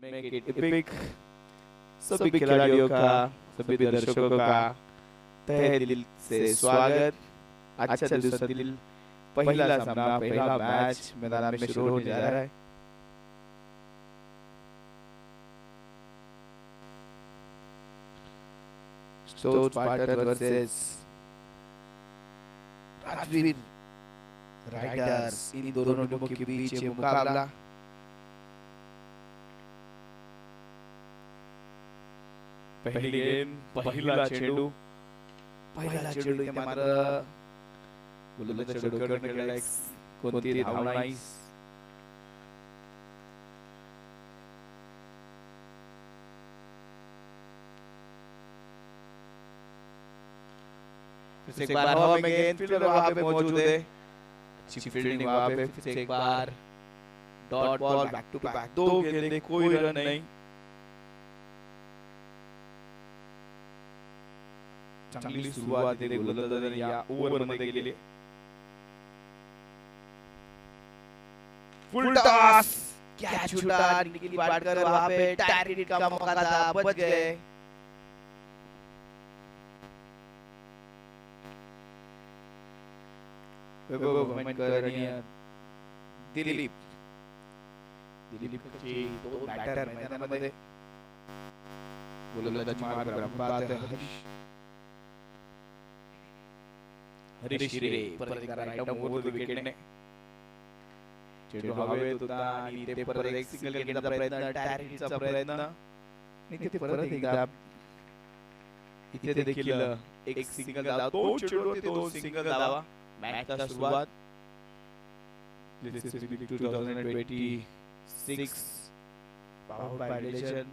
Make it epic. सभी खिलाड़ियों का, सभी दर्शकों का तहे दिल से स्वागत। अच्छा दिल पहला सामना, पहला मैच मैदान में शुरू होने जा रहा है। Store Spartan versus Rajveer Riders, इन दोनों टीमों के बीच ये मुकाबला। पहली गेम, पहिला चेंडू इथे मात्र गोलंदाज चेंडू करणे गेला, कोणती धाव नाही। फिर से एक बार हवा में गेंद, फील्डर वहां पे मौजूद है, अच्छी फील्डिंग वहां पे। फिर से एक बार dot ball, back to back दो गेंदें, कोई रन नहीं। चांगली सुरुवात आहे गोलंदाजाने या ओव्हर मध्ये केली। फुल टॉस, कैच छूटा, निखिल वाडकर वहां पे टायर हिट का मौका था, बच गए। वैभव भयंकर आणि दिलीप चे दोन बॅटर मैदानामध्ये। गोलंदाजी मार्ग ब्रह्मात हरीश हिरे परत एकदा राईट मोर विकेटने चेंडू हवेत होता आणि ते परत एक सिंगल घेण्याचा प्रयत्न, टायर हिटचा प्रयत्न, आणि ते परत एकदा इथे देखील एक सिंगल धाव, दोन चेंडू दोन सिंगल धावा। मैच का शुरुआत 2026 powered by Legend,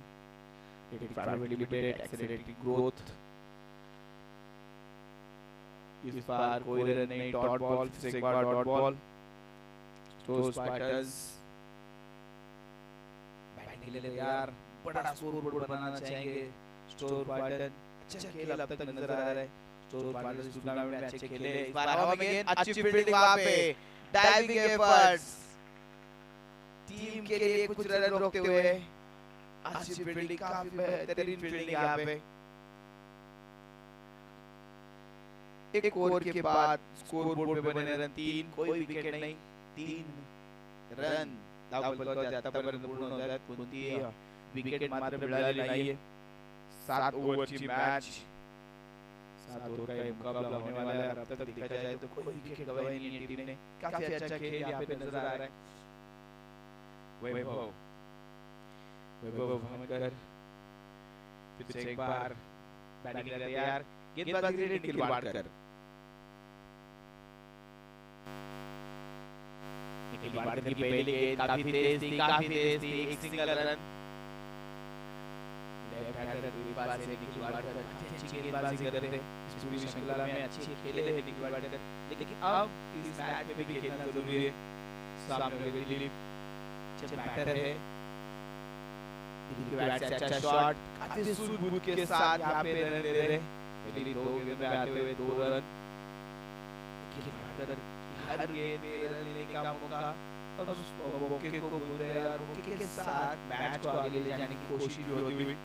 private limited, accelerating growth। इस बार कोई रन नहीं, डॉट बॉल, फिर से एक बार dot ball. Store Spartans batting के लिए यार बड़ा स्कोर बोर्ड बनाना चाहेंगे। स्टोर स्पार्टन अच्छा खेल अब तक नजर आ रहा है। स्टोर स्पार्टन टूर्नामेंट में अच्छे खेले, इस बार हवा में गेंद, अच्छी फील्डिंग वहां पे, डाइविंग एफर्ट्स टीम के लिए कुछ रन रोकते हुए, अच्छी फील्डिंग, काफी बेहतरीन फील्डिंग यहाँ पे। एक ओवर के बाद स्कोर बोर्ड पे बने रन 3, कोई विकेट नहीं, 3 रन धावफलक आतापर्यंत पूर्ण होत आहेत, कोणतीही विकेट मात्र मिळाली नाहीये। 7 ओव्हरची मॅच, 7 ओवर का मुकाबला होने वाला है। अब तक देखा जाए तो कोई विकेट गंवाई नहीं है टीम ने, काफी अच्छा खेल यहाँ पे नजर आ रहा है। वैभव भयंकर फिर से एक बार बैटिंग के लिए तैयार, गेंदबाजी के लिए निखिल वाडकर। निखिल वाडकर की पहली गेंद काफी तेज थी, एक सिंगल रन। लेफ्ट हैंडर गेंदबाज से निखिल वाडकर काफी अच्छी गेंदबाजी करते थे, इस पूरी श्रृंखला में अच्छे खेले हैं निखिल वाडकर, लेकिन अब इस मैच में भी खेलना जरूरी है। सामने वाले दिलीप अच्छे बैटर है, दिलीप के बैट से अच्छा शॉट, काफी सूझबूझ के साथ यहाँ पे रन दे रहे। पहली 2 गेंद में आते हुए 2 रन। निखिल वाडकर हर गेंद में रन लेने का मौका, और उस मौके को बोल रहे हैं, मौके के साथ मैच को आगे ले जाने की कोशिश भी होती हुई।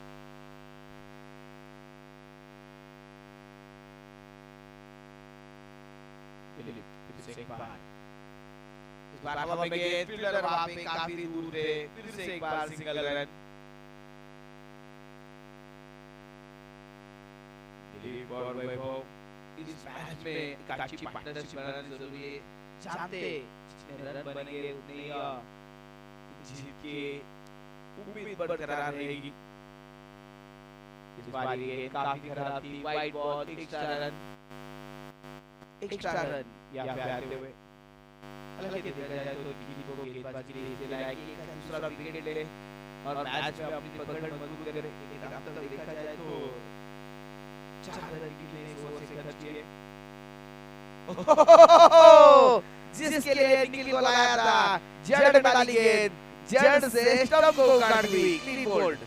फिर से एक बार, इस बार हवा में गेंद, फील्डर वहां पे काफी दूर थे, फिर से एक बार सिंगल रन। दिलीप और वैभव इस मैच में एक अच्छी पार्टनरशिप बनाना जरूरी है। जानते जितने रन बनेंगे उतने ही जीत के उम्मीद बरकरार रहेगी। इस बार ये काफी खराब थी, वाइड बॉल, एक्स्ट्रा रन यहाँ पे आते हुए। हालांकि देखा जाए तो दिलीप को गेंदबाजी से लाया कि एक दूसरा विकेट ले और मैच में अपनी पकड़ मजबूत करे, लेकिन अब तक देखा जाए तो 4 रन के लिए 100 से खर्च किए। जिसके लिए निखिल को लाया था, जड़ में डाली गेंद, जड़ से स्टंप को काट दी, क्लीन बोल्ड।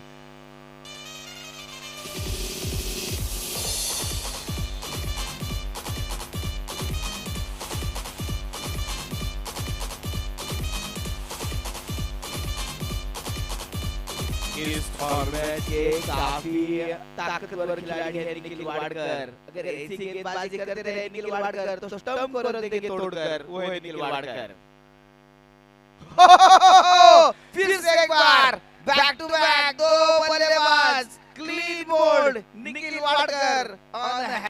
इस फॉर्मेट के काफी ताकतवर खिलाड़ी है निखिल वाडकर। अगर ऐसी गेंदबाजी करते रहे निखिल वाडकर तो स्टंप को रख देंगे तोड़कर। वो है निखिल वाडकर। फिर से एक बार बैक टू बैक दो बल्लेबाज, clean bowled Nikhil Wadkar on.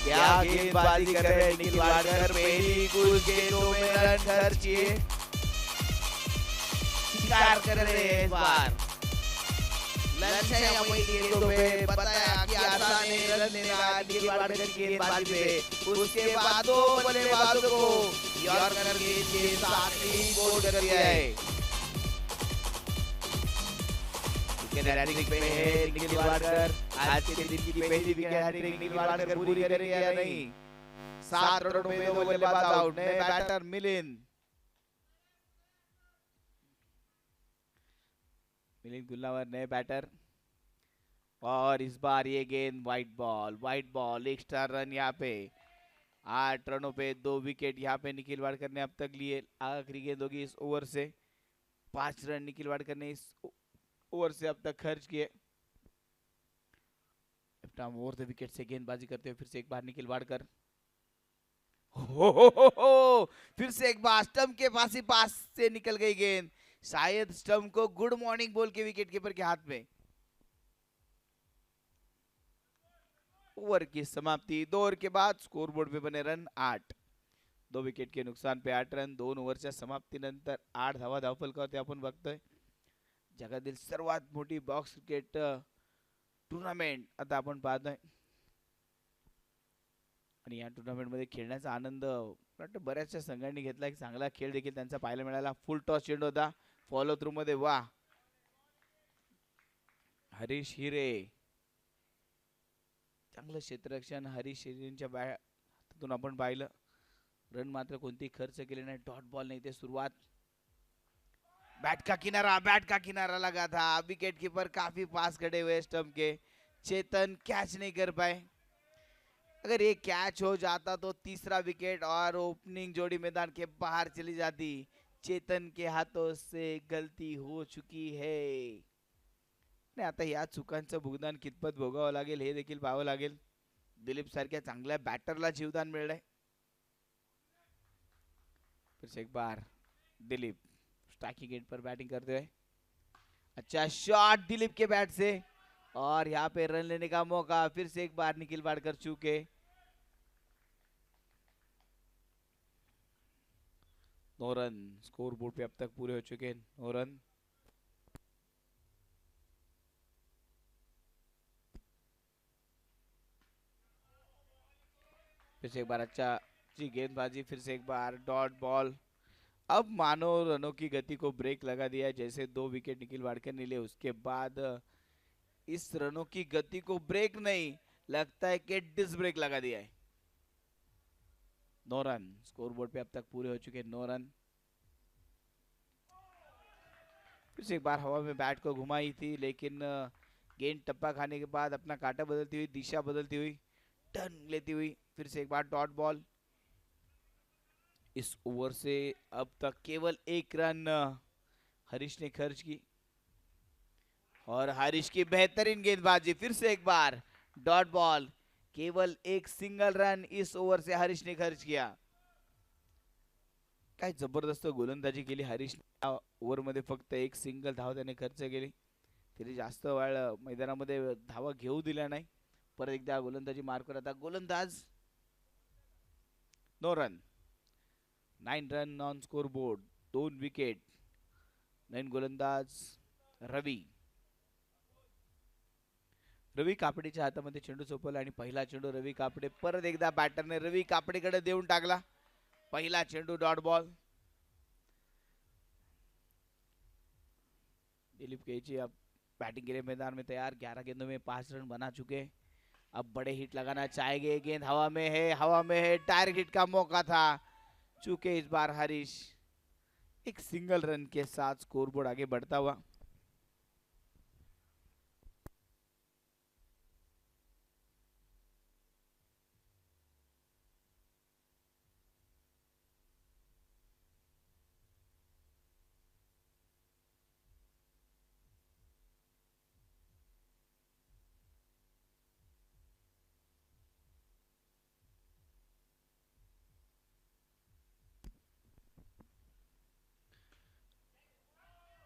क्या गेंदबाजी कर रहे हैं निखिल वाडकर। पहली कुछ गेंदों में रन खर्चिए, शिकार कर रहे हैं इस बार। लंच है या वही गेंदों पे बताया कि आसान है रन देना निखिल वाडकर की गेंदबाजी पे। उसके बाद दो बल्लेबाजों को यॉर्कर के साथ ही बोल्ड कर दिया है। हैट्रिक पे है निखिल वाडकर। आज के दिन की पहली विकेट हैट्रिक निखिल वाडकर पूरी करेंगे या नहीं। 7 रनों में 2 बल्लेबाज आउट। नए बैटर मिलिंद गुल्लावर नए बैटर। और इस बार ये गेंद व्हाइट बॉल एक्स्ट्रा रन यहाँ पे। 8 रनों पे 2 विकेट यहाँ पे निखिल वाडकर ने अब तक लिए। आखिरी गेंद होगी इस ओवर से। 5 रन निखिल वाडकर ने इस ओवर से अब तक खर्च किए। ओवर द विकेट से गेंदबाजी करते हुए फिर से एक बार निखिल वाडकर। फिर से एक बार स्टंप के पास से निकल गई गेंद। शायद स्टंप को गुड मॉर्निंग बोल के विकेट कीपर के हाथ में। ओवर की समाप्ति। 2 ओवर के बाद स्कोरबोर्ड पे बने रन 8। 2 विकेट के नुकसान पे 8 रन। 2 ओव्हरच्या समाप्तीनंतर 8 धावा धावफलकावरती आपण बघतोय। जगातील सर्वात मोठी बॉक्स क्रिकेट टूर्नामेंट आता आपण पाहतोय। आणि या टूर्नामेंट मध्ये खेळण्याचा आनंद वाटतं बऱ्याचशा संघांनी घेतला। एक चांगला खेळ देखील त्यांचा पाहायला मिळाला। फुल टॉस चेंडू होता फॉलो थ्रू मध्ये। वा हरीश हिरे चांगलं क्षेत्ररक्षण हरीश हिरेंच्या हातातून आपण पाहिलं। रन मात्र कोणती खर्च केले नाही। डॉट बॉल नाही ते सुरुवात। बैट का किनारा लगा था। विकेट कीपर काफी पास खड़े हुए स्टंप के। चेतन कैच नहीं कर पाए। अगर ये कैच हो जाता तो तीसरा विकेट और ओपनिंग जोड़ी मैदान के बाहर चली जाती। चेतन के हाथों से गलती हो चुकी है। नाही आता या चुकांचं भुगतान कितपत भोगावं लागेल हे देखील पाहावं लागेल। दिलीप सारख्या चांगल्या बॅटरला जीवदान मिळालंय। फिर से एक बार दिलीप स्ट्राइकिंग एंड पर बैटिंग करते हुए। अच्छा शॉट दिलीप के बैट से और यहाँ पे रन लेने का मौका। फिर से एक बार निखिल वाडकर चूके। 9 रन स्कोर बोर्ड पे अब तक पूरे हो चुके हैं। 9 रन। फिर से एक बार अच्छा जी गेंदबाजी। फिर से एक बार डॉट बॉल। अब मानो रनों की गति को ब्रेक लगा दिया है। जैसे 2 विकेट निखिल वाडकर ने लिए उसके बाद इस रनों की गति को ब्रेक नहीं लगता है कि डिस ब्रेक लगा दिया है। 9 रन स्कोर बोर्ड पे अब तक पूरे हो चुके हैं। 9 रन। फिर से एक बार हवा में बैट को घुमाई थी लेकिन गेंद टप्पा खाने के बाद अपना कांटा बदलती हुई दिशा बदलती हुई टर्न लेती हुई। फिर से एक बार डॉट बॉल। इस ओवर से अब तक केवल 1 रन हरीश ने खर्च की और हरीश की बेहतरीन गेंदबाजी। फिर से एक बार डॉट बॉल। केवल 1 सिंगल रन इस ओवर से हरीश ने खर्च किया। काय जबरदस्त गोलंदाजी केली हरीश ओवर मध्ये। फक्त 1 सिंगल धाव त्याने खर्च केली। तरी जास्त वेळ मैदानामध्ये धावा घेऊ दिल्या नाही। परत एकदा गोलंदाजी मार्कवर आता गोलंदाज। 9 run 9 run on score board. 2 wicket. नवीन गोलंदाज रवी कापडेच्या हातामध्ये चेंडू सोपवला आणि पहिला चेंडू रवी कापडे। परत एकदा बॅटरने रवी कापडेकडे देऊन टाकला। पहिला चेंडू डॉट बॉल। दिलीप केची अब बैटिंग के लिए मैदान में तैयार। 11 गेंदों में 5 रन बना चुके। अब बड़े हिट लगाना चाहेंगे। गेंद हवा में है। डायरेक्ट हिट का मौका था। चूके इस बार हरीश 1 सिंगल रन के साथ स्कोरबोर्ड आगे बढ़ता हुआ।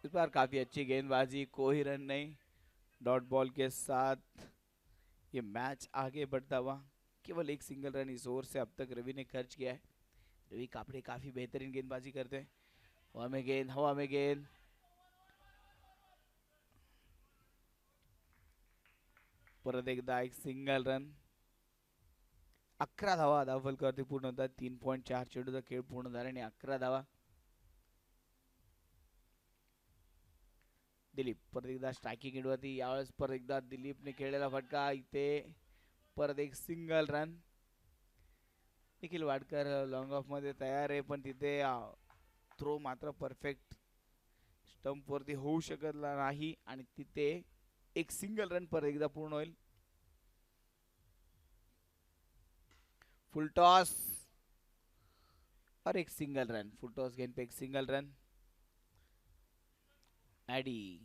इस बार काफी अच्छी गेंदबाजी, कोई रन नहीं। डॉट बॉल के साथ ये मैच आगे बढ़ता हुआ। केवल एक सिंगल रन इस ओवर से अब तक रवि ने खर्च किया है। रवि कापड़े काफी बेहतरीन गेंदबाजी करते हैं। हवा में गेंद, हवा में गेंद, परत एकदा एक सिंगल रन। 11 धावा धावफलकावरती पूर्ण होतात. 3.4 चेंडूचा खेळ पूर्ण झाला आणि 11 धावा. दिलीप परत एकदा स्ट्रायकिंग एंडवरती. यावेळेस परत एकदा दिलीपने खेळलेला फटका. इथे परत एक single run. Nikhil Wadkar long of मध्ये तयार आहे, पण तिथे थ्रो मात्र परफेक्ट स्टंप वरती होऊ शकला नाही आणि तिथे एक सिंगल रन परत एकदा पूर्ण होईल. फुल टॉस और एक सिंगल रन. फुल टॉस गेंद पे एक सिंगल रन. एडी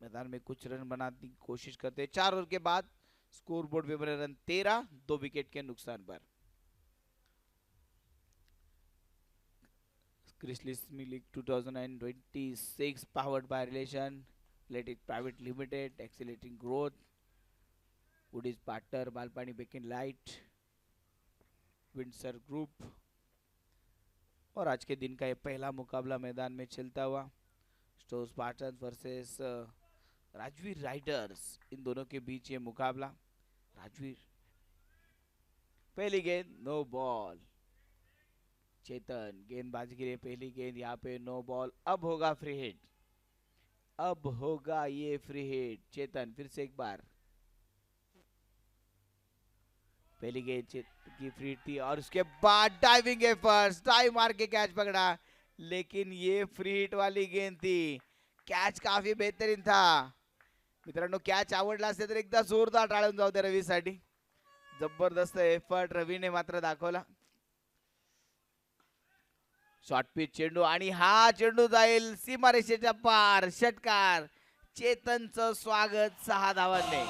मैदान में कुछ रन बनाने की कोशिश करते हैं. 4 ओवर के बाद स्कोर बोर्ड पे बने रन 13, 2 विकेट के नुकसान पर. Chrisley League 2026 powered by Relation Athletic Private Limited, accelerating growth. Woody's partner Balpani Beacon Light, Windsor Group. और आज के दिन का ये पहला मुकाबला मैदान में चलता हुआ. Store Spartans versus Rajveer Riders, इन दोनों के बीच ये मुकाबला. राजवीर पहली गेंद, नो बॉल. चेतन गेंदबाजी के लिए पहली गेंद, यहाँ पे नो बॉल. अब होगा फ्री हिट, अब होगा ये फ्री हिट. चेतन फिर से एक बार. पहली गेंद चेतन की फ्री हिट थी और उसके बाद डाइविंग एफर्ट्स, डाइव मार के कैच पकड़ा, लेकिन ये फ्री हिट वाली गेंद थी. कॅच काफी बेहतरीन था. मित्रांनो, कॅच आवडला असेल तर एकदा जोरदार टाळून जाऊ द्या रवीसाठी. जबरदस्त एफर्ट रवीने मात्र दाखवला. शॉर्ट पिच चेंडू आणि हा चेंडू जाईल सीमारेषेच्या पार. षटकार. चेतनचं स्वागत 6 धावांनी.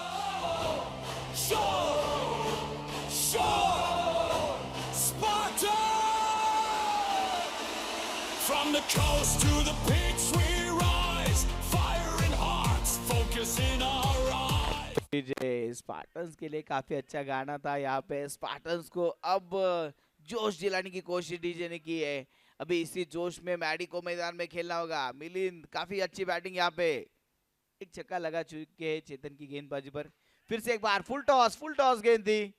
From the coast to the peaks we rise, fire in hearts, focus in our eyes. DJ Spartans के लिए काफी अच्छा गाना था. यहाँ पे स्पार्टन्स को अब जोश दिलाने की कोशिश डीजे ने की है. अभी इसी जोश में मैडी को मैदान में खेलना होगा. मिलिंद काफी अच्छी बैटिंग यहाँ पे. एक छक्का लगा चुके हैं चेतन की गेंदबाजी पर. फिर से एक बार फुल टॉस गेंद थी.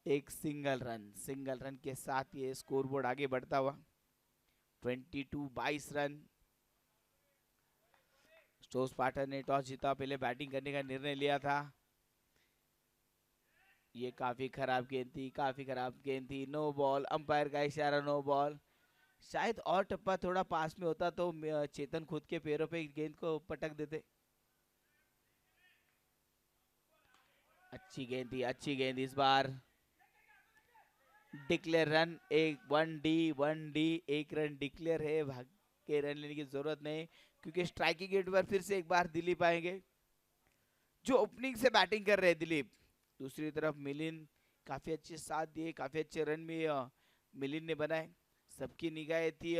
एक सिंगल रन. सिंगल रन के साथ ये स्कोरबोर्ड आगे बढ़ता हुआ. 22 रन. स्टोर पार्टनर ने टॉस जीता, पहले बैटिंग करने का निर्णय लिया था. ये काफी खराब गेंद थी. No ball. अंपायर का इशारा, नो बॉल. शायद और टप्पा थोड़ा पास में होता तो चेतन खुद के पैरों पे गेंद को पटक देते. अच्छी गेंद इस बार. Declare run. एक 1D. एक रन डिक्लेयर है. भाग के रन लेने की जरूरत नहीं, क्योंकि स्ट्राइकिंग एंड पर फिर से एक बार दिलीप आएंगे, जो ओपनिंग से बैटिंग कर रहे हैं दिलीप. दूसरी तरफ मिलिंद काफी अच्छे साथ दिए, काफी अच्छे रन भी मिलिंद ने बनाए. सबकी निगाहें थी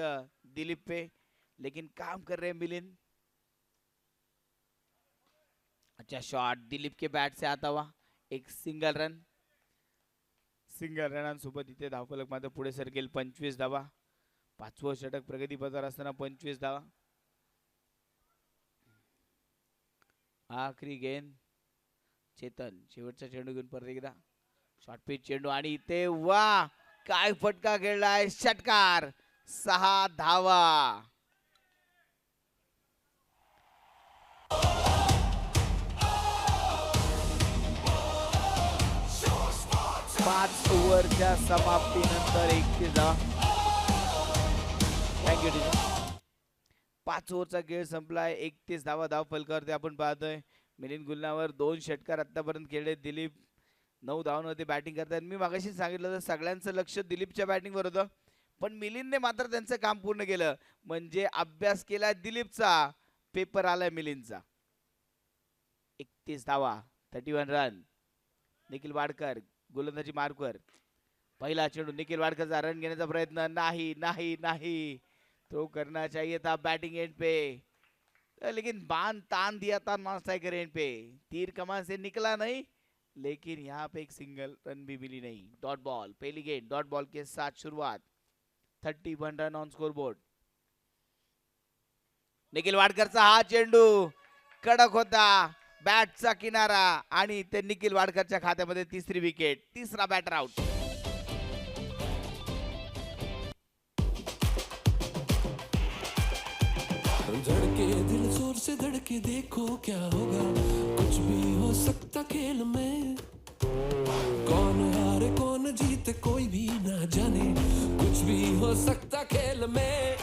दिलीप पे, लेकिन काम कर रहे हैं मिलिंद. अच्छा शॉट दिलीप के बैट से आता हुआ. एक सिंगल रनांसोबत इथे धावफलक मात्र पुढे सरकेल. 25 धावा. 5वं षटक प्रगतीपथावर असताना 25 धावा. आखरी गेंद. चेतन शेवटचा चेंडू घेऊन परत एकदा. शॉर्ट पिच चेंडू आणि इथे वा काय फटका खेळलाय. षटकार. 6 धावा. 5 ओव्हरच्या समाप्तीनंतर 31 धावा. Thank you teacher. 5 ओव्हरचा खेळ संपलाय. 31 धावा धावफलकावरती आपण पाहतोय. मिलिंद गुल्हावर 2 षटकार आतापर्यंत खेळले. दिलीप 9 धावांवरती बॅटिंग करतात. मी मागाशी सांगितलं तर सगळ्यांचं लक्ष दिलीपच्या बॅटिंगवर होतं, पण मिलिंदने मात्र त्यांचं काम पूर्ण केलं. म्हणजे अभ्यास केला दिलीपचा, पेपर आलाय मिलिंदचा. 31 धावा, 31 रन. निखिल वाडकर गोलंदाजी मार्कवर. पहिला चेंडू निखिल वाडकरचा. रन घेण्याचा प्रयत्न नाही. थ्रो करना चाहिए था बैटिंग एंड पे. लेकिन बांध तान दिया था नॉन स्ट्राइकर एंड पे, तीर कमान से निकला नहीं, लेकिन यहाँ पे एक सिंगल रन भी मिली नहीं। डॉट बॉल, पहली गेंद डॉट बॉल के साथ शुरुआत, 31 run on score board. Nikhil वाडकरचा हा चेंडू कडक होता, बॅटचा किनारा, आणि ते निखिल वाडकरच्या खात्यामध्ये तिसरी विकेट, तिसरा बॅटर आउट। धड़के दिल जोर से धड़के देखो क्या होगा, कुछ भी हो सकता खेल में, कौन हारे कौन जीते कोई भी ना जाने, कुछ भी हो सकता खेल में,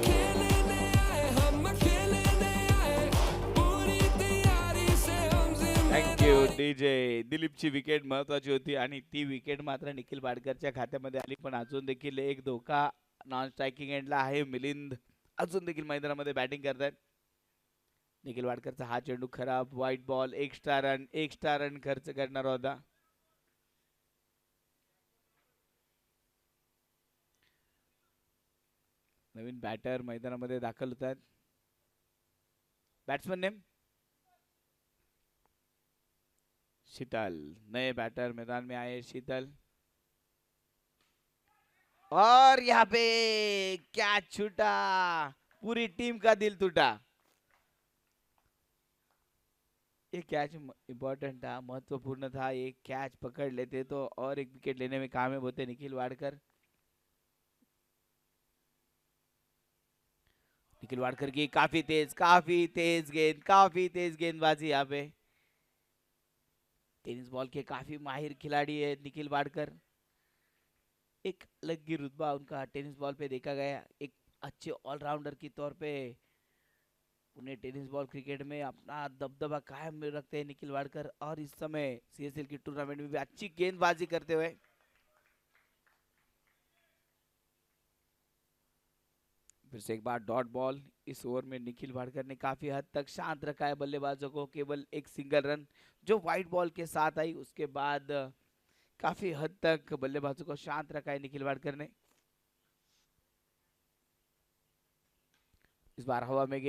खेलने आए हम खेलने आए, पूरी तैयारी से हम थँक यू डीजे। दिलीपची विकेट महत्वाची होती आणि ती विकेट मात्र निखिल वाडकरच्या खात्यामध्ये आली, पण अजून देखील एक धोका नॉन स्ट्रायकिंग एंडला आहे। मिलिंद अजून देखील मैदानामध्ये बॅटिंग करतात। निखिल वाडकरचा हा चेंडू खराब, व्हाईट बॉल, एक्स्ट्रा रन खर्च करणार होता। नवीन बॅटर मैदानामध्ये दाखल होतात। बॅट्समन नेम शीतल, नए बैटर मैदान में आए शीतल, और यहाँ पे कैच छूटा, पूरी टीम का दिल टूटा। ये कैच इंपॉर्टेंट था, महत्वपूर्ण था, ये कैच पकड़ लेते तो और एक विकेट लेने में कामयाब होते निखिल वाडकर। निखिल वाडकर की काफी तेज गेंद, काफी तेज गेंदबाजी यहाँ पे। टेनिस बॉल के काफी माहिर खिलाड़ी है निखिल वाडकर, एक अलग ही रुतबा उनका टेनिस बॉल पे देखा गया, एक अच्छे ऑलराउंडर की तौर पे उन्हें टेनिस बॉल क्रिकेट में अपना दबदबा कायम रखते हैं निखिल वाडकर, और इस समय सीएसएल की टूर्नामेंट में भी अच्छी गेंदबाजी करते हुए। फिर से एक बार डॉट बॉल। इस ओवर में निखिल वाडकर ने काफी हद तक शांत रखा है बल्लेबाजों को, केवल एक सिंगल रन जो व्हाइट बॉल के साथ आई, उसके बाद काफी हद तक बल्लेबाजों को शांत रखा है निखिल वाडकर ने। इस बार हवा में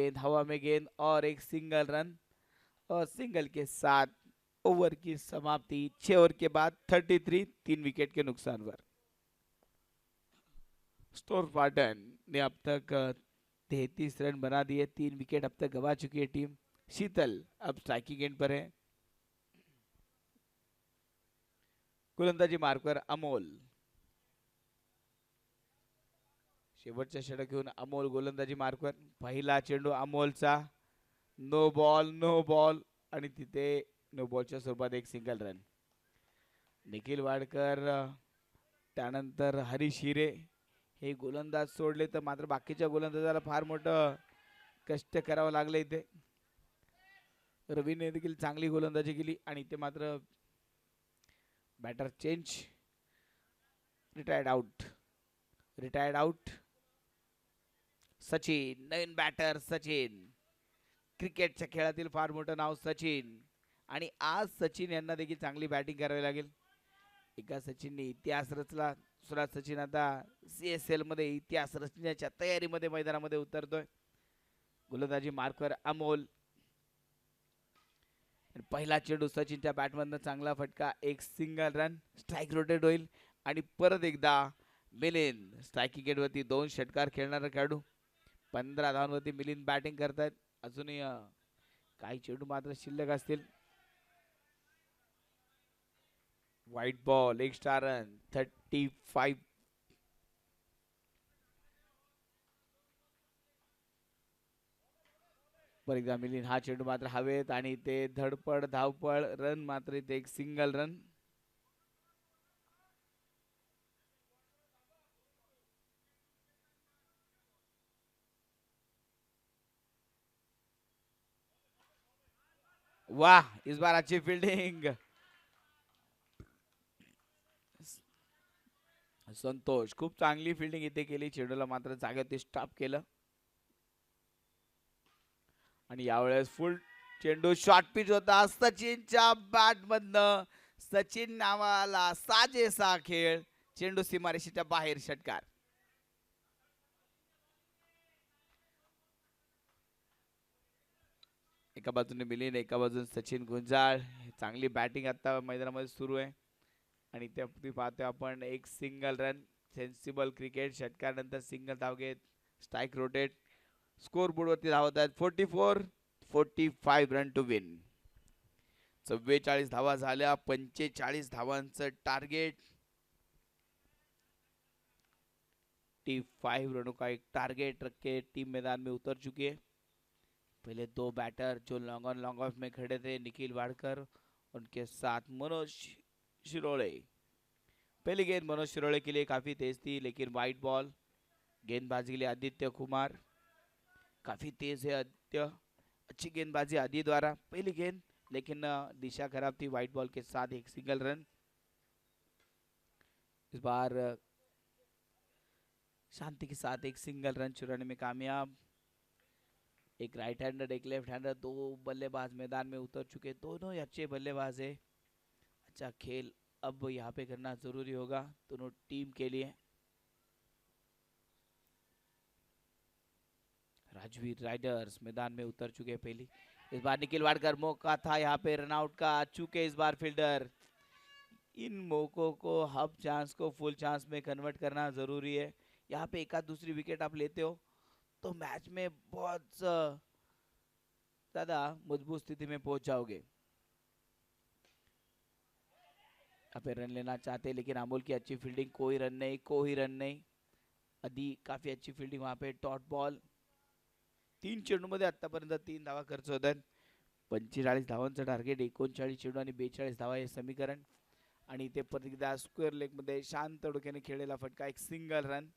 गेंद और एक सिंगल रन, और सिंगल के साथ ओवर की समाप्ति। 6 ओवर के बाद 33, 3 विकेट के नुकसान पर। स्टोर पाटन ने अब तक 33 रन बना दिए, 3 विकेट अब तक गवा चुकी है टीम। शीतल अब स्ट्राइकिंग एंड पर है। गोलंदाजी मार्क पर अमोल, शेवटच्या षटक घेऊन अमोल गोलंदाजी मार्कवर। पहिला चेंडू अमोलचा, नो बॉल, आणि तिथे नो बॉलच्या स्वरूपात एक सिंगल रन। निखिल वाडकर, त्यानंतर हरीश हिरे हे गोलंदाज सोडले तर मात्र बाकीच्या गोलंदाजाला फार मोठं कष्ट करावं लागलं इथे। रवीने देखील चांगली गोलंदाजी केली, आणि ते मात्र batter change, retired out. Sachin, नवीन बॅटर सचिन, क्रिकेटच्या खेळातील फार मोठं नाव सचिन, आणि आज सचिन यांना देखील चांगली बॅटिंग करावी लागेल। एका सचिनने इतिहास रचला, दुसरा सचिन आता सीएसएल मध्ये इतिहास रचण्याच्या तयारीमध्ये मैदानामध्ये उतरतोय। गोलंदाजी मार्कवर अमोल, पहिला चेंडू सचिनच्या बॅटमधनं चांगला फटका, एक सिंगल रन, स्ट्राइक रोटेट होईल, आणि परत एकदा मिलिंद स्ट्राइकिंग एंडवरती 2 षटकार खेळणारा खेळाडू। 15 धावांवरती मिलिंद बॅटिंग करतात, अजूनही काही चेंडू मात्र शिल्लक असतील। White ball, extra run, 35। पर एकदा मिलिंद हा चेंडू मात्र हवेत, आणि ते धडपड धावपळ, रन मात्र इथे एक सिंगल रन। वाह, इस बार अच्छी फील्डिंग, संतोष खूप चांगली फील्डिंग इथे केली, चेंडूला मात्र जागेवरती स्टॉप केलं, आणि यावेळेस फुल चेंडू शॉर्ट पिच होता सचिनच्या बॅट मधनं। सचिन नावाला साजेसा खेळ, चेंडू सीमारेषेच्या बाहेर, षटकार। एका बाजूने मिलिंद, एका बाजूने सचिन गुंजाळ. चांगली बॅटिंग आता मैदानामध्ये सुरू आहे आणि ते पाहतोय आपण एक सिंगल रन. Sensible cricket. षटकानंतर सिंगल धाव घेत स्ट्राईक रोटेट. स्कोर बोर्डवरती धावत आहेत 44-45 रन टू विन. 44 धावा झाल्या. 45 धावांचं टार्गेट. 45 रनों का एक टारगेट रख के टीम मैदान में उतर चुकी है. पहले दो बैटर जो लॉन्ग ऑन लॉन्ग ऑफ में खड़े थे, निखिल वाडकर उनके साथ मनोज शिरोळे. पहली गेंद मनोज शिरोळे के लिए काफी तेज थी, लेकिन वाइड बॉल. गेंदबाजी के लिए आदित्य कुमार. काफी तेज है आदित्य. अच्छी गेंदबाजी आदि द्वारा. पहली गेंद, लेकिन दिशा खराब थी. वाइड बॉल के साथ एक सिंगल रन. इस बार शांति के साथ एक सिंगल रन चुराने में कामयाब. एक राइट हैंडर, एक लेफ्ट हैंडर, दो बल्लेबाज मैदान में उतर चुके. दोनों ही अच्छे बल्लेबाज है. अच्छा खेल अब यहाँ पे करना जरूरी होगा दोनों टीम के लिए. राजवीर राइडर्स मैदान में उतर चुके हैं पहली. इस बार निखिल वाडकर मौका था यहाँ पे रनआउट का. चुके इस बार फील्डर. इन मौकों को हाफ चांस को फुल चांस में कन्वर्ट करना जरूरी है. यहाँ पे एक आध दूसरी विकेट आप लेते हो तो मैच में बहुत ज्यादा मजबूत स्थिति में पहुंच जाओगे. यहाँ पे रन लेना चाहते हैं, लेकिन अमोल की अच्छी फील्डिंग. कोई रन नहीं. आधी काफी अच्छी फील्डिंग वहां पे. Dot ball. 3 चेंडूमध्ये आतापर्यंत 3 धावा खर्च होत आहेत. 45 धावांचं टार्गेट. 39 चेंडू आणि 42 धावा हे समीकरण. आणि ते परत एकदा स्क्वेअर लेग मध्ये शांत डोक्याने खेळलेला फटका. एक सिंगल रन.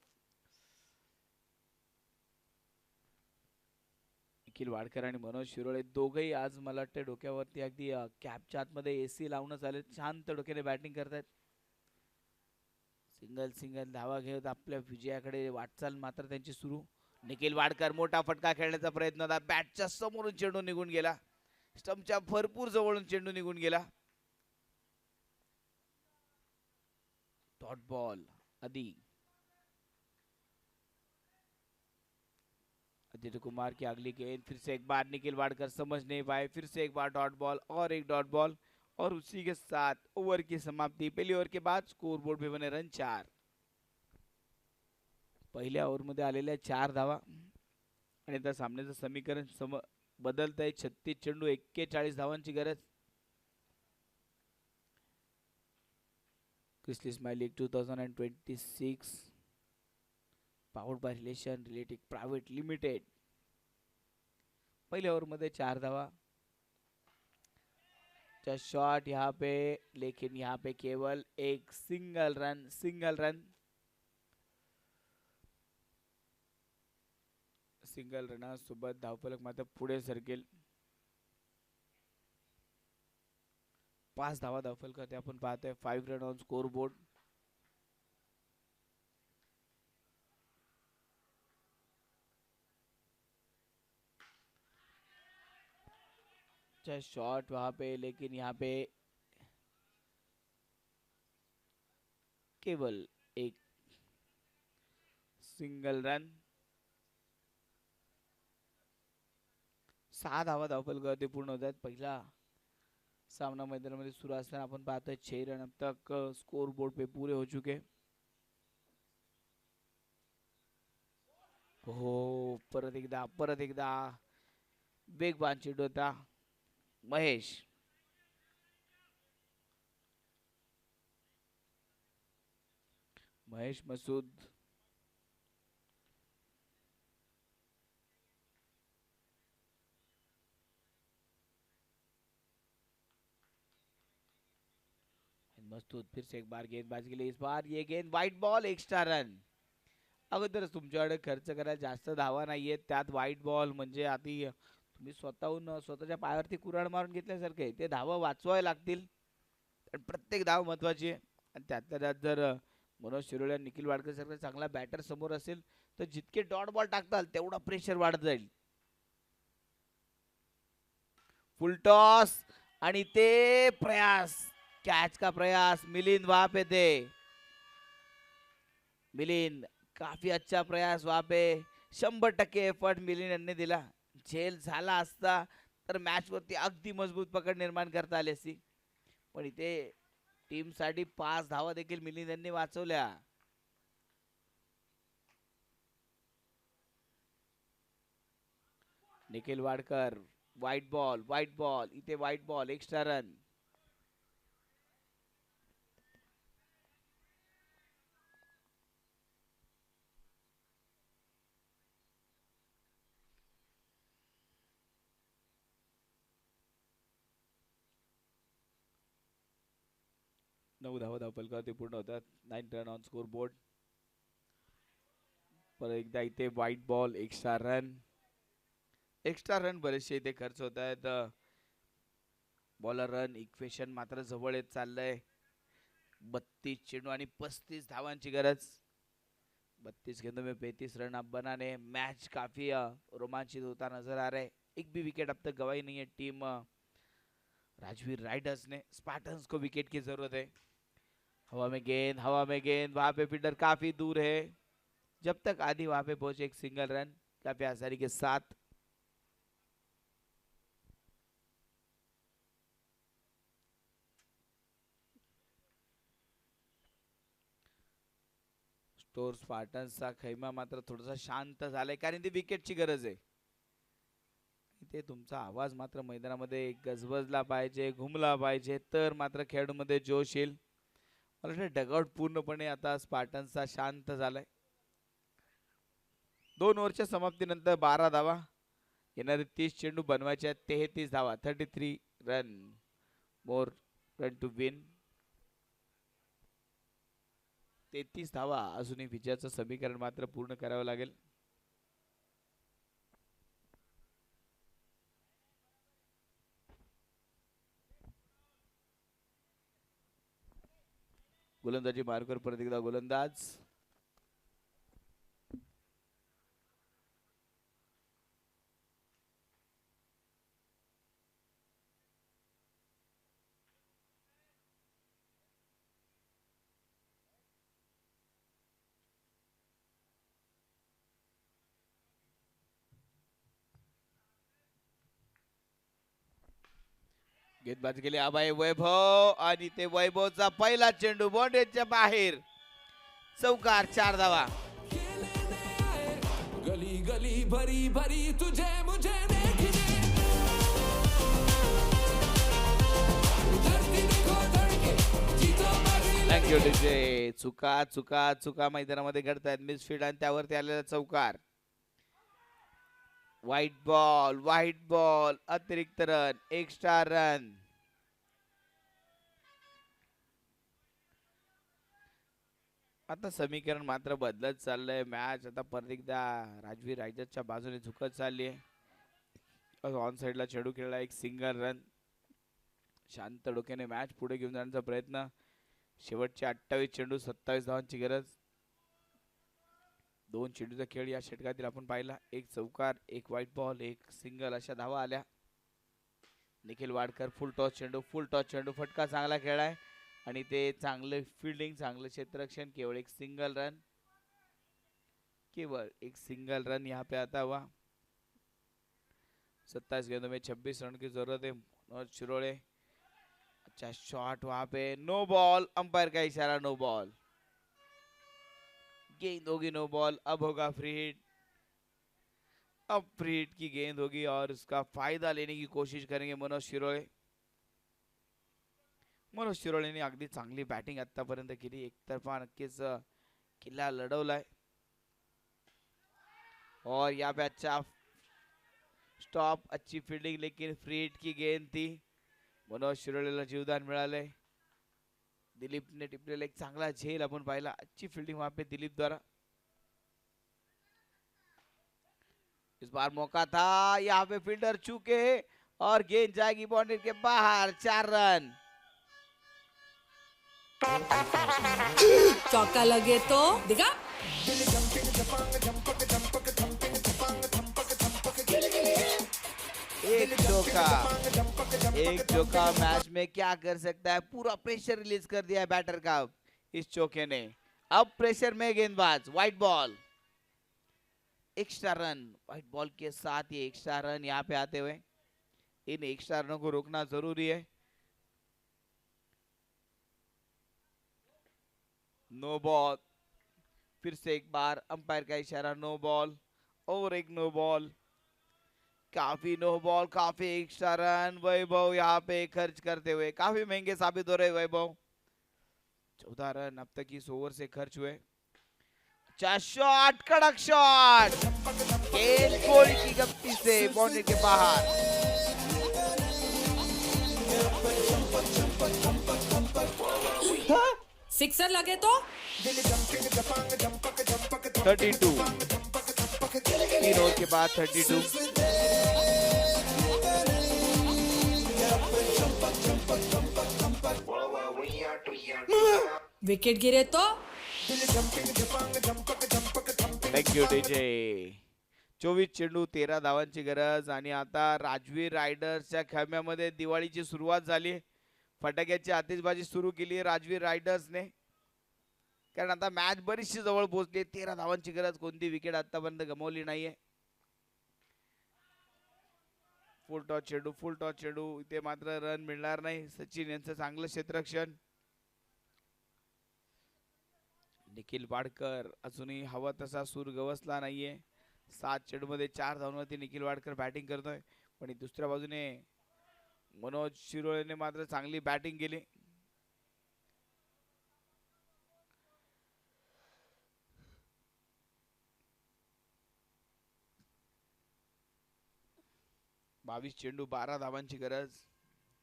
निखिल वाडकर आणि मनोज शिरोळे दोघेही आज मला वाटते डोक्यावरती अगदी कॅपच्या आतमध्ये एसी लावूनच आले. शांत डोक्याने बॅटिंग करतात. सिंगल धावा घेत आपल्या विजयाकडे वाटचाल मात्र त्यांची सुरू. निखिल वाडकर मोठा फटका खेळण्याचा प्रयत्न होता. बॅटच्या समोरून चेंडू निघून गेला. स्टंपच्या भरपूर जवळून चेंडू निघून गेला. Dot ball. आदित्य कुमार की अगली गेंद. फिर से एक बार निखिल वाडकर समझ नहीं पाए. फिर से एक बार डॉट बॉल और एक डॉट बॉल. और उसी के साथ ओवर की समाप्ति. पहली ओवर के बाद स्कोर बोर्ड पे बने रन 4. पहिल्या ओव्हर मध्ये आलेल्या 4 धावा आणि आता सामन्याचं समीकरण बदलत आहे. 36 चेंडू 41 धावांची गरज. क्रिस्ली स्माइल लीग 2026 पावर्ड बाय रिलेशन रिलेटिक प्राइवेट लिमिटेड. पहले ओवर मध्ये 4 धावा. शॉट यहाँ पे, लेकिन यहाँ पे केवल एक सिंगल रन. सिंगल रनासोबत धावफलक मात्र पुढे सरकेल. 5 धावा धावफलकात आपण पाहतोय. 5 run on score board. Shot वहां पे, लेकिन यहाँ पे केवल एक सिंगल रन. 6 धावा धावफलकावरती पूर्ण होत आहेत. पहिला सामना मैदानामध्ये सुरू असताना आपण पाहतोय 6 रन अब तक स्कोर बोर्ड पे पूरे हो चुके. हो परत एकदा वेगवान चेंडू होता. महेश मसूद. मसूद फिर से एक बार गेंदबाजी के लिए. इस बार ये गेंद वाइड बॉल. Extra run. अगोदरच तुमच्याकडे खर्च करायला जास्त धावा नाहीये, त्यात वाईट बॉल म्हणजे आधी तुम्ही स्वतःहून स्वतःच्या पायावरती कुऱ्हाड मारून घेतल्यासारखे आहे. ते धावा वाचवावे लागतील. प्रत्येक धाव महत्वाची आहे. आणि त्यातल्या त्यात जर मनोज शिरोळे आणि निखिल वाडकर सारखा चांगला बॅटर समोर असेल तर जितके डॉट बॉल टाकताल तेवढा प्रेशर वाढत जाईल. फुल टॉस आणि ते प्रयास, कैच का प्रयास. मिलिंद वहां पे थे. मिलिंद काफी अच्छा प्रयास वहां पे. 100% एफर्ट मिलिंद यांनी दिला. झेल झाला असता तर मॅच वरती अगदी मजबूत पकड निर्माण करता आली असती, पण इथे टीम साठी 5 धावा देखील मिलिंद यांनी वाचवल्या. निखिल वाडकर व्हाईट बॉल इथे व्हाईट बॉल एक्स्ट्रा रन. नऊ धावा धावपलकावरती पूर्ण होतात. 9 रन ऑन स्कोर बोर्ड. परत एकदा इथे व्हाईट बॉल एक्स्ट्रा रन बरेचसे इथे खर्च होत आहेत. बॉलर रन इक्वेशन मात्र जवळ येत चाललंय. 32 चेंडू आणि 35 धावांची गरज. 32 गेंदों में 35 रन अब बनाने. मैच काफी रोमांचित होता नजर आ रहा है. एक भी विकेट अब तक गवाई नहीं है टीम राजवीर राइडर्स ने. स्पार्टन्स को विकेट की जरूरत है. हवा में गेंद वहां पे फील्डर काफी दूर है. जब तक आधी वहां पे पहुंचे एक सिंगल रन काफी आसानी के साथ. स्टोर स्पार्टन्सचा खैमा मात्र थोडासा शांत झालाय कारण ती विकेटची गरज आहे. इथे तुमचा आवाज मात्र मैदानामध्ये गजबजला पाहिजे, घुमला पाहिजे, तर मात्र खेळाडूमध्ये जोश येईल. मला वाटतं डगआउट पूर्णपणे आता स्पार्टन्सचा शांत झालाय. 2 ओव्हरच्या समाप्तीनंतर 12 धावा. येणारे 30 चेंडू बनवायचे आहेत. 33 धावा 33 run. More run to win. 33 धावा अजूनही विजयाचं समीकरण मात्र पूर्ण करावं लागेल. गोलंदाजी मार्कर परत एकदा गोलंदाज. गेंदबाजी केली अभय वैभव आणि ते वैभवचा पहिला चेंडू बाउंड्रीच्या बाहेर. चौकार 4 धावा. गली गली भरी भरी तुझे मुझे देखने. Thank you DJ. चुका मैदानामध्ये घडतायत. मिसफील्ड आणि त्यावरती आलेला चौकार. व्हाईट बॉल अतिरिक्त रन एक्स्ट्रा रन. आता समीकरण मात्र बदलत चाललंय. मॅच आता परत एकदा राजवीर रायगडच्या बाजूने झुकत चालली आहे. ऑन साइडला चेंडू खेळला एक सिंगल रन. शांत डोक्याने मॅच पुढे घेऊन जाण्याचा प्रयत्न. शेवटचे 28 चेंडू 27 धावांची गरज. 2 चेंडूचा खेळ या षटकातील आपण पाहिला. एक चौकार एक व्हाईट बॉल एक सिंगल अशा धावा आल्या. निखिल वाडकर फुल टॉस चेंडू फटका चांगला खेळाय आणि ते चांगले फिल्डिंग चांगलं क्षेत्ररक्षण. केवळ एक सिंगल रन यहाँ पे आता हुआ. 27 गेंदों में 26 रन की जरूरत है. मनोज शिरोळे अच्छा शॉट वहां पे. No ball. अंपायर का इशारा नो बॉल. गेंद होगी नो बॉल. अब होगा फ्री हिट. अब फ्री हिट की गेंद होगी और उसका फायदा लेने की कोशिश करेंगे मनोज शिरोळे. मनोज शिरोळेने अगदी चांगली बॅटिंग आतापर्यंत केली. एकतर्फा नक्कीच किल्ला लढवलाय और यहाँ पे अच्छा स्टॉप अच्छी फील्डिंग लेकिन फ्री हिट की गेंद थी. मनोज शिरोळेला जीवदान मिळाले. दिलीप ने टिपलेला एक चांगला झेल आपण पाहिला. अच्छी फील्डिंग वहां पे दिलीप द्वारा. इस बार मौका था. यहाँ पे फील्डर चूके और गेंद जाएगी बाउंड्री के बाहर. 4 रन. चौका लगे तो दिखा. एक चौका मैच में क्या कर सकता है. पूरा प्रेशर रिलीज कर दिया है बैटर का इस चौके ने. अब प्रेशर में गेंदबाज. White ball extra run. White ball के साथ ये एक्स्ट्रा रन यहाँ पे आते हुए इन एक्स्ट्रा रनों को रोकना जरूरी है। नो बॉल, फिर से एक बार अंपायर का इशारा, नो बॉल और एक नो बॉल। काफी नो बॉल, काफी एक्स्ट्रा रन वैभव यहाँ पे खर्च करते हुए काफी महंगे साबित हो रहे वैभव। 14 रन अब तक इस ओवर से खर्च हुए। अच्छा शॉट, कड़क शॉट, गेंद गोल की गलती से बाउंड्री के बाहर। सिक्सर लगे तो 32, 3 ओवर के बाद 32। विकेट गिरे तो थँक यू डीजे। 24 चेंडू 13 धावांची गरज आणि आता राजवीर रायडर्सच्या खेळण्यामध्ये दिवाळीची सुरुवात झाली। फटाक्याची आतिषबाजी सुरू केली राजवीर रायडर्सने, कारण आता मॅच बरीचशी जवळ पोहोचली। 13 धावांची गरज, कोणती विकेट आतापर्यंत गमावली नाहीये। फुल टॉस चेंडू इथे मात्र रन मिळणार नाही। सचिन यांचं चांगलं क्षेत्ररक्षण। निखिल वाडकर अजूनही हवा तसा सूर गवसला नाहीये। 7 चेंडूमध्ये 4 धावांवरती निखिल वाडकर बॅटिंग करतोय, पण दुसऱ्या बाजूने मनोज शिरोळेने मात्र चांगली बॅटिंग केली। बावीस चेंडू 12 धावांची गरज।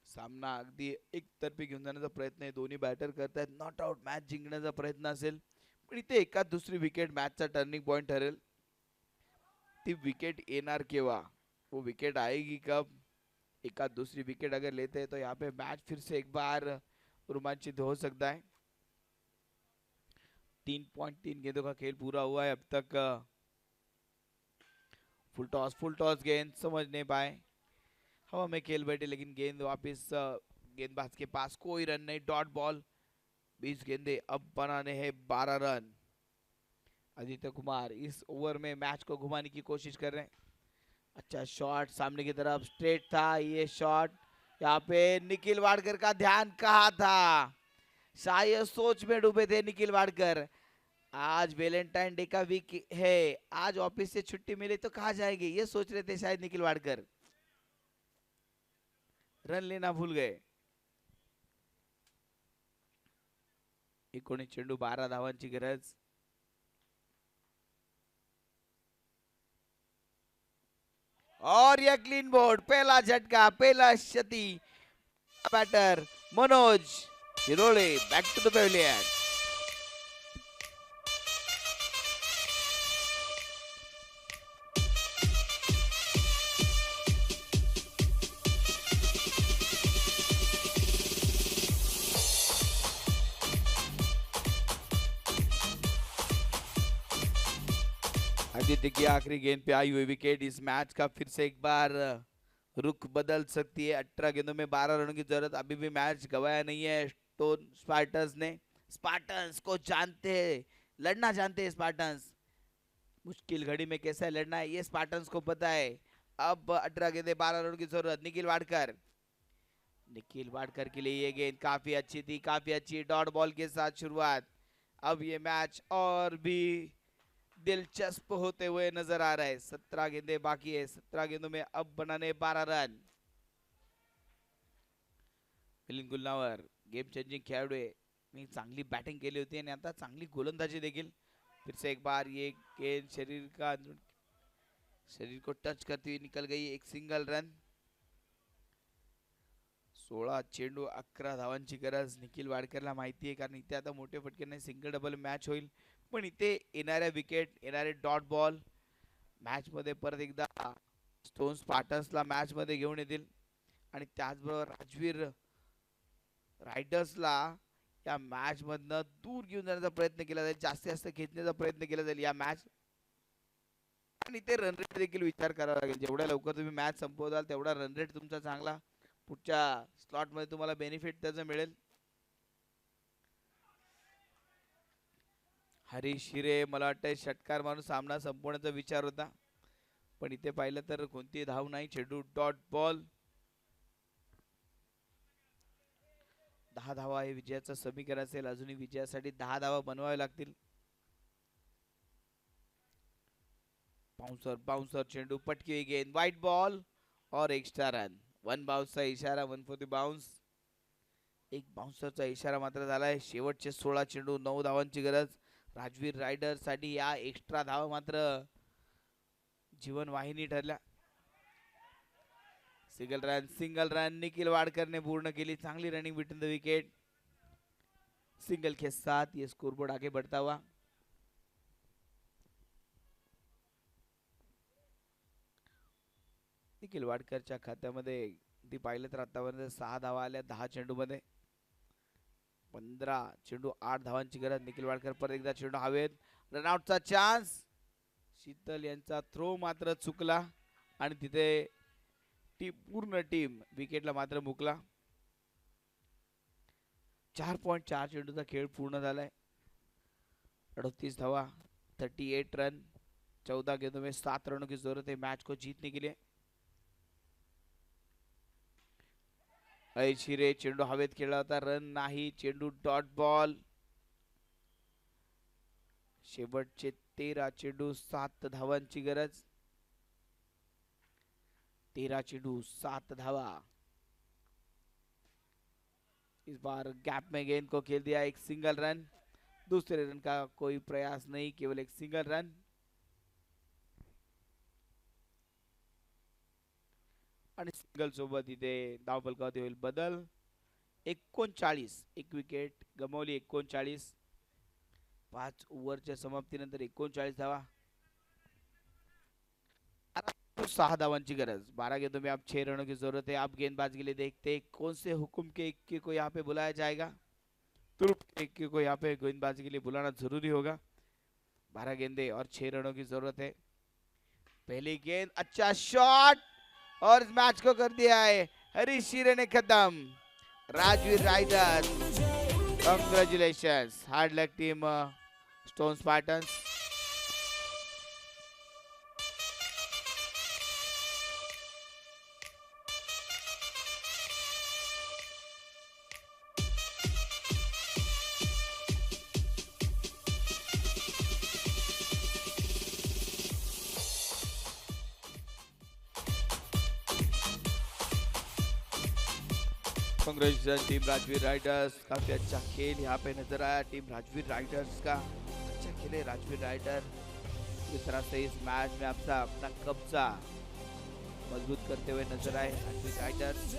सामना अगदी एकतर्फी घेऊन जाण्याचा प्रयत्न आहे, दोन्ही बॅटर करतायत। नॉट आउट मॅच जिंकण्याचा प्रयत्न असेल, पण इथे एकाच दुसरी विकेट मॅचचा टर्निंग पॉइंट ठरेल। ती विकेट येणार केव्हा, वो विकेट आएगी कब? एकाच दूसरी विकेट अगर लेते हैं तो यहाँ पे मैच फिर से एक बार रोमांचित हो सकता है। 3.3 गेंदों का खेल पूरा हुआ है अब तक। फुल टॉस गेंद समझ नहीं पाए, हवा में खेल बैठे, लेकिन गेंद वापस गेंदबाज के पास, कोई रन नहीं। डॉट बॉल, 20 गेंदे अब बनाने हैं 12 रन। आदित्य कुमार इस ओवर में मैच को घुमाने की कोशिश कर रहे हैं। अच्छा शॉट सामने की तरफ, स्ट्रेट था ये शॉट। यहाँ पे निखिल वाडकर का ध्यान कहाँ था, शायद सोच में डूबे थे निखिल वाडकर। आज वैलेंटाइन डे का वीक है, आज ऑफिस से छुट्टी मिली तो कहाँ जाएंगे, ये सोच रहे थे शायद निखिल वाडकर। रन लेना भूल गए। 19 चेंडू 12 धावांची गरज। और यह क्लीन बोर्ड, पहला झटका, पहला क्षति। Batter Manoj Shirole back to the pavilion. Aditya की आखिरी गेंद पे आई हुई विकेट इस मैच का फिर से एक बार रुख बदल सकती है। 18 गेंदों में 12 रनों की जरूरत, अभी भी मैच गवाया नहीं है स्टोन स्पार्टन्स ने। स्पार्टन्स को जानते हैं, लड़ना जानते हैं स्पार्टन्स। मुश्किल घड़ी में कैसा लड़ना है ये स्पार्टन्स को पता है। अब 18 गेंदे 12 रनों की जरूरत। निखिल वाडकर के लिए ये गेंद काफी अच्छी थी, काफी अच्छी डॉट बॉल के साथ शुरुआत। अब ये मैच और भी दिलचस्प होते हुए नजर आ रहा है। 17 गेंदे बाकी है, 17 गेंदों में अब बनाने 12 रन। मिलिंद गुल्हावर गेम चेंजिंग खेळाडू आहे, मी चांगली बॅटिंग केली होती आणि आता चांगली गोलंदाजी देखील। फिर से एक बार ये गेंद शरीर को टच करती हुई निकल गई, एक सिंगल रन। 16 चेंडू 11 धावांची गरज निखिल वाडकरला माहिती आहे, कारण इथे आता मोठे फटके नाही, सिंगल डबल मॅच होईल। पण इथे येणाऱ्या विकेट, येणारे डॉट बॉल मॅच मध्ये परत एकदा स्टोन स्पार्टन्सला मॅच मध्ये घेऊन येतील आणि त्याचबरोबर राजवीर रायडर्सला या मॅच मधनं दूर घेऊन जाण्याचा प्रयत्न केला जाईल, जास्तीत जास्त खेचण्याचा प्रयत्न केला जाईल या मॅच। आणि इथे रन रेट देखील विचार करावा लागेल, जेवढ्या लवकर तुम्ही मॅच संपवताल तेवढा रन रेट तुमचा चांगला, पुढच्या स्लॉट मध्ये तुम्हाला बेनिफिट त्याचं मिळेल। हरीश हिरे मला वाटतं षटकार मारून सामना संपवण्याचा विचार होता, पण इथे पाहिलं तर कोणती धाव नाही। चेंडू डॉट बॉल, 10 धावा हे विजयाचं समीकरण असेल. अजूनही विजयासाठी 10 धावा बनवावे लागतील. बाउंसर चेंडू पटकी गेंद व्हाइट बॉल और एक्स्ट्रा रन. 1 बाउन्सचा इशारा, 1 फॉर द बाउन्स. एक बाउन्सरचा इशारा मात्र झालाय. शेवटचे 16 चेंडू 9 धावांची गरज. राजवीर रायडर साठी या एक्स्ट्रा धावा मात्र जीवन वाहिनी ठरल्या. सिंगल रन निखिल वाडकरने पूर्ण केली. चांगली running between the wicket. Single के साथ ये स्कोरबोर्ड आगे बढ़ता हुआ. निखिल वाडकरच्या खात्यामध्ये ती पाहिलं तर आतापर्यंत 6 धावा आल्या 10 चेंडू मध्ये. 15 चेंडू 8 धावांची गरज. निखिल वाडकर परत एकदा चेंडू हवेत. रनआउटचा चान्स. शीतल यांचा थ्रो मात्र चुकला आणि तिथे पूर्ण टीम विकेटला मात्र मुकला. 4.4 चेंडूचा खेळ पूर्ण झालाय. 38 धावा 38 रन 14 गेंदों में 7 रनों की जरूरत है मैच को जीतने के लिए. ऐशिरे चेंडू हवेत खेळला होता. रन नाही. चेंडू डॉट बॉल. शेवटचे 13 चेंडू 7 धावांची गरज. 13 चेंडू 7 धावा. इस बार गैप में गेंद को खेल दिया. एक सिंगल रन. दूसरे रन का कोई प्रयास नहीं, केवल एक सिंगल रन. आणि सिंगल सोबत इथे धावफलकावरती होईल बदल. 39 एक विकेट गमावली. 39 5 ओव्हरच्या समाप्तीनंतर 39 धावा. 6 धावांची गरज. 12 गेंदों में अब 6 रनों की जरूरत है. आप गेंदबाज के लिए देखते हैं कौन से हुक्म के इक्के को यहाँ पे बुलाया जाएगा. तुरुप के इक्के को यहाँ पे गेंदबाजी के लिए बुलाना जरूरी होगा. 12 गेंदे और 6 रनों की जरूरत है. पहली गेंद अच्छा शॉट और इस मैच को कर दिया है हरीश शीरे ने खत्म. Rajveer Riders congratulations. Hard luck team stone Spartans. Congratulation team Rajveer Riders. काफी अच्छा खेल यहाँ पे नजर आया टीम राजवीर राइडर्स का. अच्छा खेले राजवीर राइडर. इस तरह से इस मैच में अपना कब्जा मजबूत करते हुए नजर आए राजवीर राइडर्स.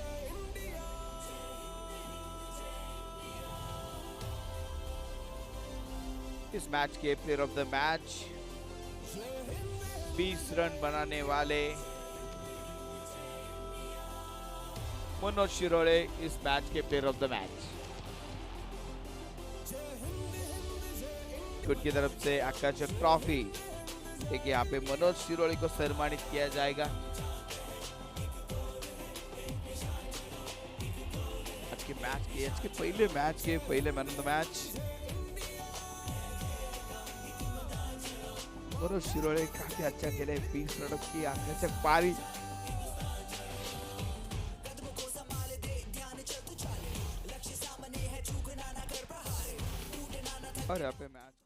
इस मैच के player of the match 20 run बनाने वाले मनोज शिरोळे इस मैच के प्लेयर ऑफ द मैच. खुद की तरफ से आकर्षक ट्रॉफी देखिए यहाँ पे मनोज शिरोळे को सम्मानित किया जाएगा. आज के पहले man of the match Manoj Shirole काफी अच्छा खेले. 20 रनों की आकर्षक पारी. और यहाँ पे मैच